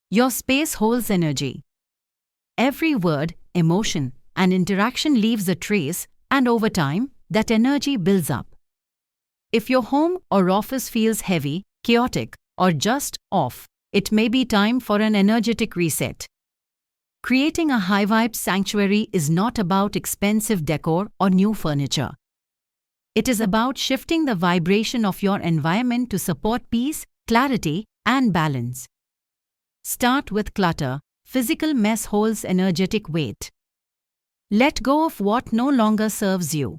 Your space holds energy. Every word, emotion, and interaction leaves a trace, and over time, that energy builds up. If your home or office feels heavy, chaotic, or just off, it may be time for an energetic reset. Creating a high-vibe sanctuary is not about expensive decor or new furniture. It is about shifting the vibration of your environment to support peace, clarity, and balance. Start with clutter. Physical mess holds energetic weight. Let go of what no longer serves you.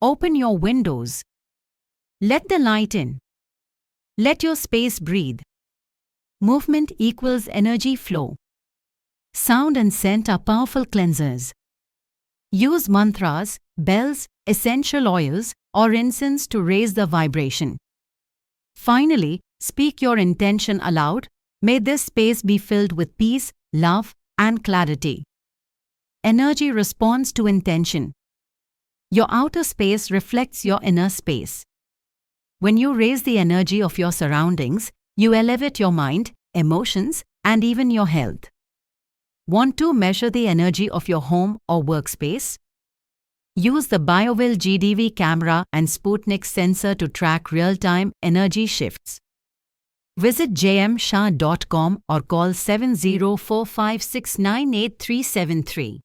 Open your windows. Let the light in. Let your space breathe. Movement equals energy flow. Sound and scent are powerful cleansers. Use mantras, bells, essential oils, or incense to raise the vibration. Finally, speak your intention aloud. May this space be filled with peace, love, and clarity. Energy responds to intention. Your outer space reflects your inner space. When you raise the energy of your surroundings, you elevate your mind, emotions, and even your health. Want to measure the energy of your home or workspace? Use the Bio-Well GDV camera and Sputnik sensor to track real-time energy shifts. Visit jmshah.com or call 7045698373.